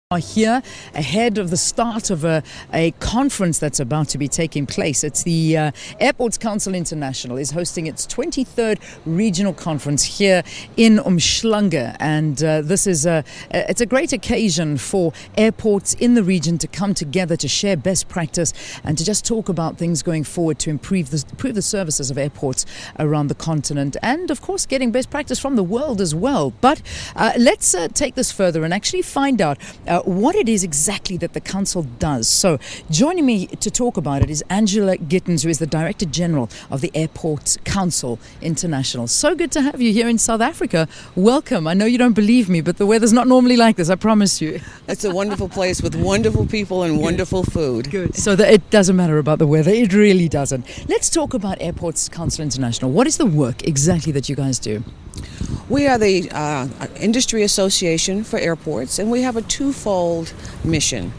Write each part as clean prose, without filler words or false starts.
Are here ahead of the start of a conference that's about to be taking place. It's the Airports Council International is hosting its 23rd regional conference here in Umhlanga, and this is it's a great occasion for airports in the region to come together to share best practice and to just talk about things going forward to improve the services of airports around the continent, and of course getting best practice from the world as well. But let's take this further and actually find out what it is exactly that the council does. So joining me to talk about it is Angela Gittens, who is the Director General of the Airports Council International. So good to have you here in South Africa. Welcome. I know you don't believe me, but the weather's not normally like this, I promise you. It's a wonderful place with wonderful people and wonderful food. Good. So it doesn't matter about the weather. It really doesn't. Let's talk about Airports Council International. What is the work exactly that you guys do? We are the industry association for airports, and we have a twofold mission.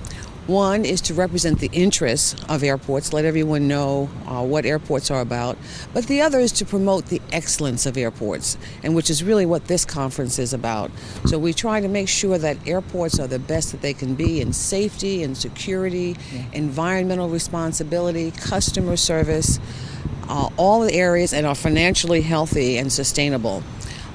One is to represent the interests of airports, let everyone know what airports are about. But the other is to promote the excellence of airports, and which is really what this conference is about. So we try to make sure that airports are the best that they can be in safety and security, environmental responsibility, customer service, all the areas, and are financially healthy and sustainable.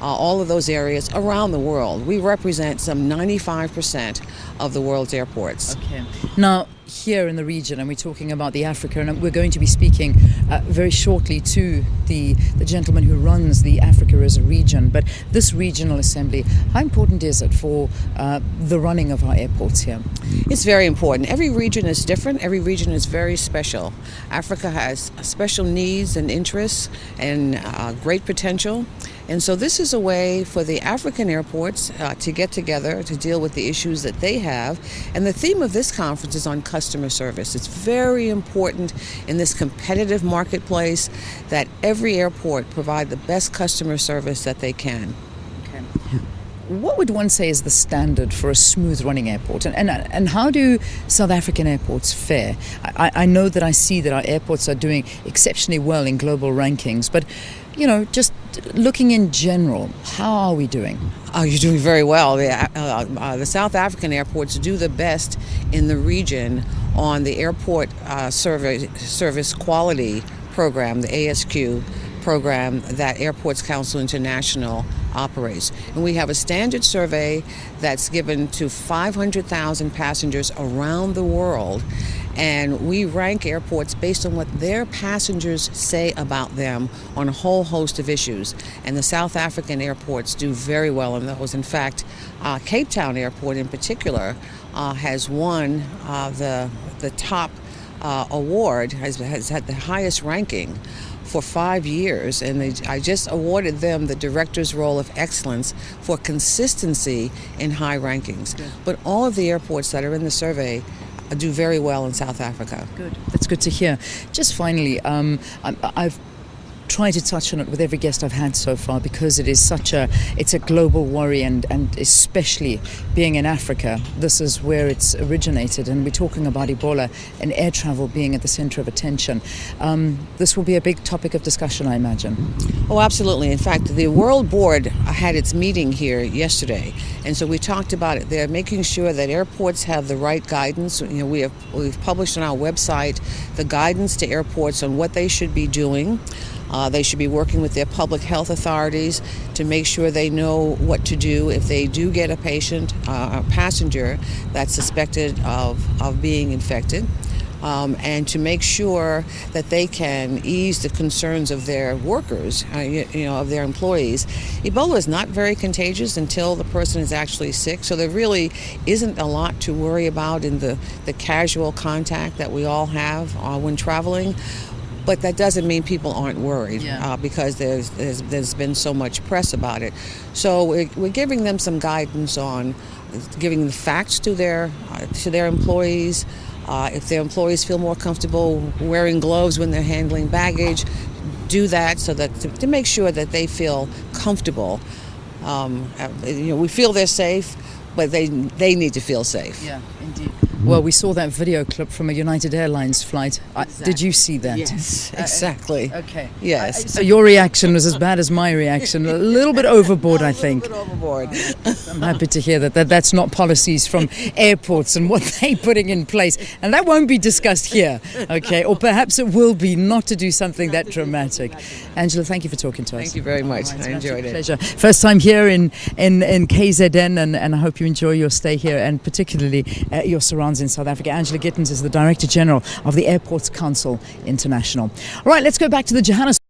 All of those areas around the world. We represent some 95% of the world's airports. Okay. Now, here in the region, and we're talking about the Africa, and we're going to be speaking very shortly to the gentleman who runs the Africa as a region. But this regional assembly, how important is it for the running of our airports here? It's very important. Every region is different. Every region is very special. Africa has special needs and interests and great potential. And so this is a way for the African airports to get together to deal with the issues that they have. And the theme of this conference is on customer service. It's very important in this competitive marketplace that every airport provide the best customer service that they can. Okay. What would one say is the standard for a smooth running airport, and how do South African airports fare? I know that I see that our airports are doing exceptionally well in global rankings, but just looking in general, how are we doing? Oh, you're doing very well. The South African airports do the best in the region on the airport service quality program, the ASQ program that Airports Council International operates. And we have a standard survey that's given to 500,000 passengers around the world. And we rank airports based on what their passengers say about them on a whole host of issues. And the South African airports do very well in those. In fact, Cape Town Airport in particular has won the top award, has had the highest ranking for 5 years, and I just awarded them the Director's Role of Excellence for consistency in high rankings. Good. But all of the airports that are in the survey do very well in South Africa. Good. That's good to hear. Just finally, I've tried to touch on it with every guest I've had so far because it is it's a global worry, and especially being in Africa, this is where it's originated, and we're talking about Ebola and air travel being at the center of attention. This will be a big topic of discussion, I imagine. Oh, absolutely. In fact, the World Board had its meeting here yesterday, and so we talked about it. They're making sure that airports have the right guidance. We've published on our website the guidance to airports on what they should be doing. They should be working with their public health authorities to make sure they know what to do if they do get a passenger that's suspected of being infected, and to make sure that they can ease the concerns of their workers, of their employees. Ebola is not very contagious until the person is actually sick, so there really isn't a lot to worry about in the casual contact that we all have when traveling. But that doesn't mean people aren't worried, because there's been so much press about it. So we're giving them some guidance on giving the facts to their employees. If their employees feel more comfortable wearing gloves when they're handling baggage, do that so that to make sure that they feel comfortable. We feel they're safe, but they need to feel safe. Yeah, indeed. Well, we saw that video clip from a United Airlines flight. Did you see that? Yes, exactly. Okay. Yes. So your reaction was as bad as my reaction. A little bit overboard, I think. A little bit overboard. I'm happy to hear that's not policies from airports and what they're putting in place. And that won't be discussed here, okay? Or perhaps it will be, not to do something that dramatic. Angela, thank you for talking to us. Thank you very much. I enjoyed it. Pleasure. First time here in KZN, and I hope you enjoy your stay here and particularly your surroundings in South Africa. Angela Gittens is the Director General of the Airports Council International. All right, let's go back to the Johannesburg.